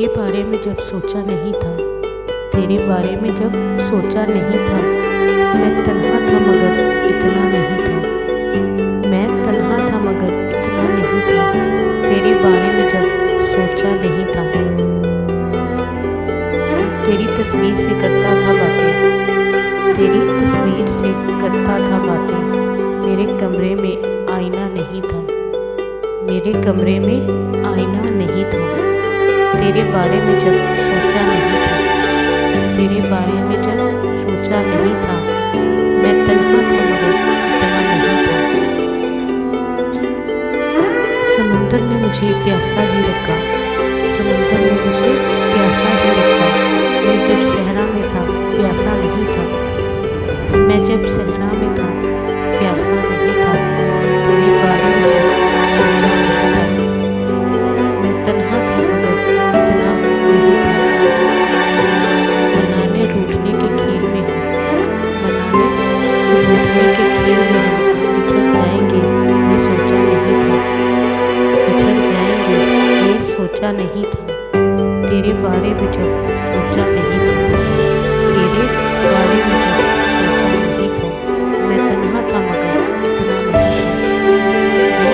तेरे बारे में जब सोचा नहीं था, तेरे बारे में जब सोचा नहीं था, मैं तन्हा था मगर इतना नहीं था, मैं तन्हा था मगर इतना नहीं था, तेरे बारे में जब सोचा नहीं था। तेरी तस्वीर से करता था बातें, तेरी तस्वीर से करता था बातें, मेरे कमरे में आईना नहीं था, मेरे कमरे में आईना नहीं था, तेरे बारे में जब सोचा नहीं था, तेरे बारे में जब सोचा नहीं था, मैं तन्हा था मगर इतना नहीं था। समुंदर ने मुझे प्यासा ही रखा, समुंदर ने मुझे प्यासा ही रखा, मैं जब सहरा में था प्यासा नहीं था, मैं जब सहरा में था प्यासा नहीं था, तेरे बारे में जब सोचा नहीं था, मैं तन्हा था मगर इतना नहीं था। मनाने रूठने के खेल में हूँ, मनाने रूठने के खेल में हम बिछड़ जाएंगे, ये सोचा नहीं था, बिछड़ जाएंगे ये सोचा नहीं था, तेरे बारे में जब सोचा नहीं था, तेरे बारे में जब सोचा नहीं था, मैं तन्हा था मगर इतना नहीं था,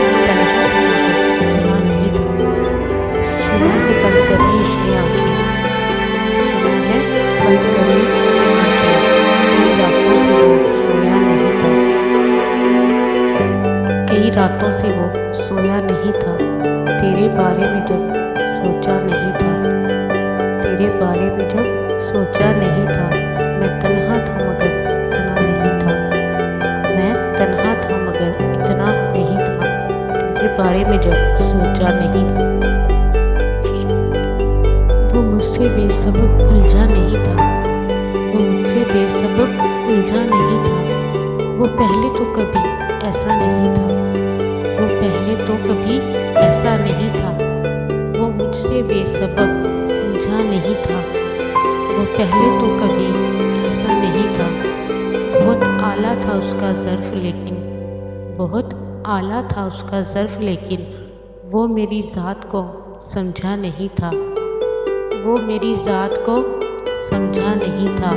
मैं तन्हा था मगर इतना नहीं था। सुना है बंद करी उसने आँखें, सुना है बंद करी आँखें, कई रातों से वो सोया नहीं था, तेरे बारे में जब सोचा नहीं था, तेरे बारे में जब सोचा नहीं था, मैं तन्हा था मगर इतना नहीं था, मैं तन्हा था मगर इतना नहीं था, तेरे बारे में जब सोचा नहीं था। वो मुझसे बेसबब उलझा नहीं था, वो मुझसे बेसबब उलझा नहीं था, वो पहले तो कभी ऐसा नहीं था, वो पहले तो कभी ऐसा नहीं था, वो मुझसे बेसबब उलझा नहीं था, वो पहले तो कभी ऐसा नहीं था। बहुत आला था उसका ज़र्फ़ लेकिन, बहुत आला था उसका ज़र्फ़ लेकिन, वो मेरी ज़ात को समझा नहीं था, वो मेरी ज़ात को समझा नहीं था,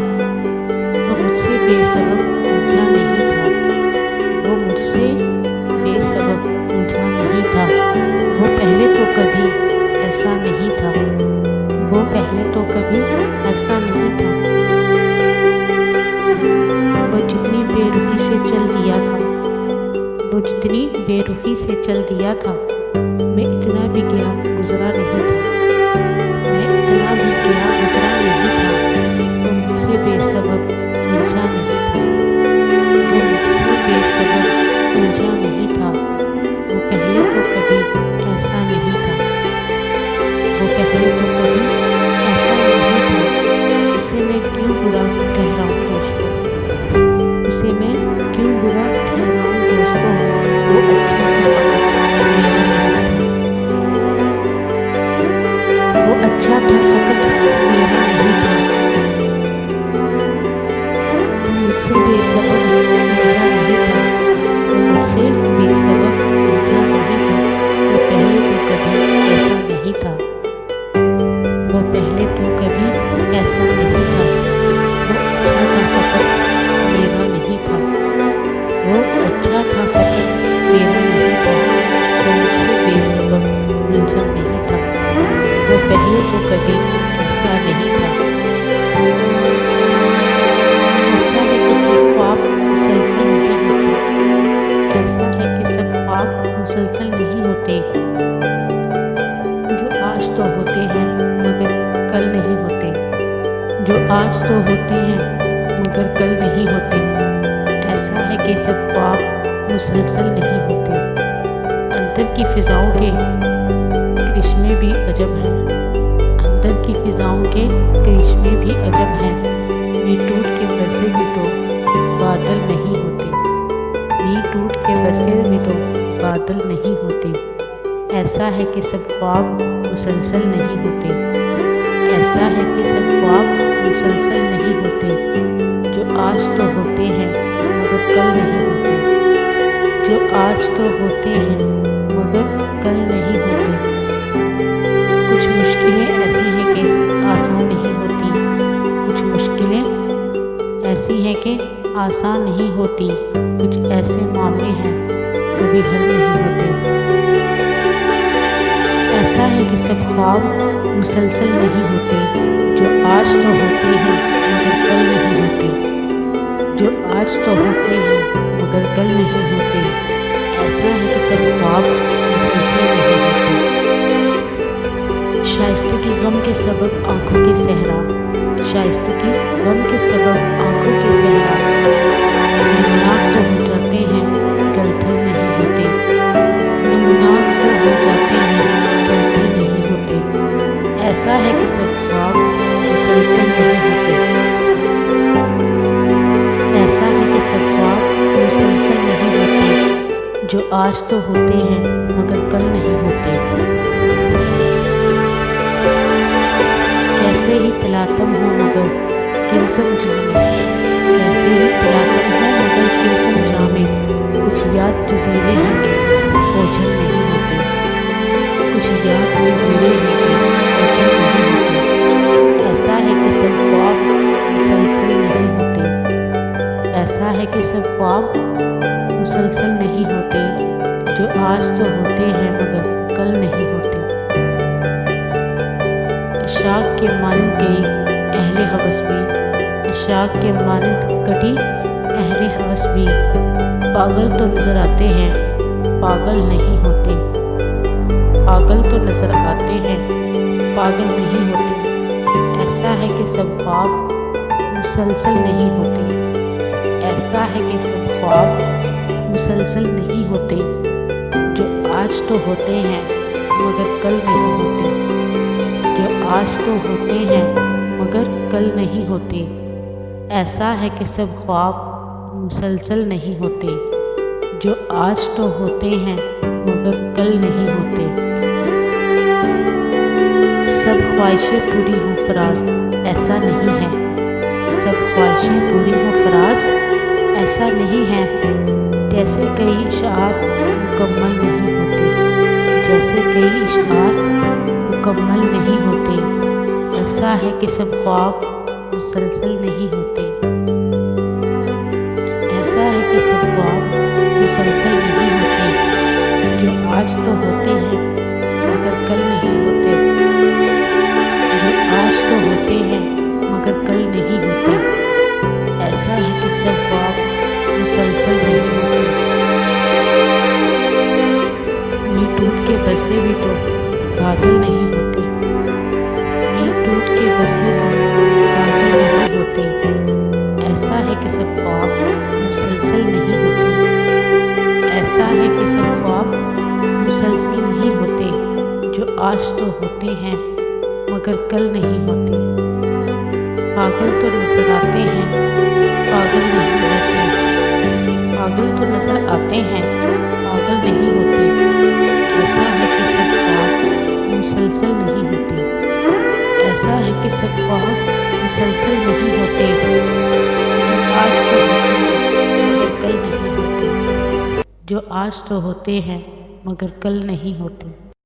वो मुझसे बेसबब उलझा नहीं था, वो मुझसे बेसबब उलझा नहीं था, वो पहले तो कभी ऐसा नहीं था, वो पहले तो कभी ऐसा नहीं था। वो जितनी बेरुखी से चल दिया था, वो जितनी बेरुखी से चल दिया था, मैं इतना भी गया गुजरा नहीं था, मैं इतना भी गया गुजरा नहीं था, वो मुझसे बेसबब उलझा नहीं था, वो मुझसे बेसबब उलझा नहीं था, वो पहले तो कभी ऐसा नहीं था, वो पहले तो कभी ऐसा नहीं था। उसे मैं क्यों बुरा ठहराऊं दोस्तों, उसे मैं क्यों बुरा ठहराऊं दोस्तों, वो अच्छा था फकत मेरा नहीं था, वो अच्छा था फकत मेरा नहीं था, वो मुझसे बेसबब उलझा नहीं था, वो मुझसे बेसबब उलझा नहीं था, वो पहले तो कभी ऐसा नहीं था, वो पहले तो कभी ऐसा नहीं था, वो अच्छा था फकत मेरा नहीं था, वो अच्छा था फकत मेरा नहीं था, वो मुझसे बेसबब उलझा नहीं था, वो पहले तो कभी ऐसा नहीं था। ऐसा है कि सब ख्वाब मुसलसल नहीं होते, ऐसा है कि सब ख्वाब मुसलसल नहीं होते, जो आज तो होते हैं मगर कल नहीं होते, जो आज तो होते हैं मगर कल नहीं होते। ऐसा है कि सब ख्वाब मुसलसल नहीं होते, अंदर की फ़िज़ाओं के करिश्मे भी अजब हैं, अंदर की फ़िज़ाओं के करिश्मे भी अजब हैं, मी टूट के बरसे भी तो बादल नहीं होते, मी टूट के बरसे भी तो बादल नहीं होते। ऐसा है कि सब ख्वाब मुसलसल नहीं होते, ऐसा है कि सब ख्वाब मुसलसल नहीं होते, जो आज तो होते हैं मगर कल नहीं होते, जो आज तो होते हैं मगर कल नहीं होते। कुछ मुश्किलें ऐसी हैं आसान नहीं होती, कुछ ऐसे मामले हैं कभी हल नहीं होते। ऐसा है कि सब ख्वाब मुसलसल नहीं होते, जो आज तो होते हैं मगर कल नहीं होते, जो आज तो होते हैं मगर कल नहीं होते। ऐसा है कि सब ख्वाब मुसलसल नहीं होते। शाइस्तगी गम के सबब आँखों के सहरा, शाइस्तगी गम के सबब आँखों के सहरा, नमनाक तो हो जाते हैं जलथल नहीं होते, नमनाक तो हो जाते हैं जलथल नहीं होते। ऐसा है कि सब ख्वाब मुसलसल नहीं होते, ऐसा है कि सब ख्वाब मुसलसल नहीं होते, जो आज तो होते हैं मगर कल नहीं होते। कैसे ही तलातम हो मगर किलसम जामे, कैसे ही तलातम हो मगर किलसम जामे, कुछ याद जजीरे हैं कि ओझल नहीं होते, कुछ याद जजीरे हैं कि ओझल नहीं होते। ऐसा है कि सब ख्वाब मुसलसल नहीं होते, ऐसा है कि सब ख्वाब मुसलसल नहीं होते, जो आज तो होते हैं मगर कल नहीं होते। इशाक के मानंद गई अहले हवस भी, इशाक के मानंद कटी अहले हवस भी, पागल तो नजर आते हैं पागल नहीं होते, पागल तो नजर आते हैं पागल नहीं होते। ऐसा है कि सब ख्वाब मुसलसल नहीं होते, ऐसा है कि सब ख्वाब मुसलसल नहीं होते, जो आज तो होते हैं मगर कल नहीं होते, जो आज तो होते हैं मगर कल नहीं होते। ऐसा है कि सब ख्वाब मुसलसल नहीं होते, जो आज तो होते हैं मगर कल नहीं होते। सब ख्वाहिशें पूरी हों फराज ऐसा नहीं है, सब ख्वाहिशें पूरी हों फराज ऐसा नहीं है, जैसे कई इशार मुकम्मल नहीं होते, जैसे कई इशार मुकम्मल नहीं होते। ऐसा है कि सब ख्वाब मुसलसल नहीं होते, ऐसा है कि सब ख्वाब मुसलसल नहीं होते, जो आज तो होते हैं मगर कल नहीं होते, जो आज तो होते हैं मगर कल नहीं होते। ऐसा है कि सब ख्वाब मुसलसल नहीं होते। नींद टूट के बरसे भी तो बादल नहीं होते, नींद टूट के बरसे तो बादल नहीं होते। ऐसा है कि सब ख्वाब मुसलसल नहीं होते, ऐसा है कि सब ख्वाब मुसलसल नहीं होते, जो आज तो होते हैं मगर कल नहीं होते। पागल तो नजर आते हैं पागल नहीं होते, पागल तो नजर आते हैं पागल नहीं होते। ऐसा है कि सब ख्वाब मुसलसल नहीं होते, ऐसा है कि सब ख्वाब मुसलसल नहीं होते, आज तो होते हैं मगर कल नहीं होते, जो आज तो होते हैं मगर कल नहीं होते।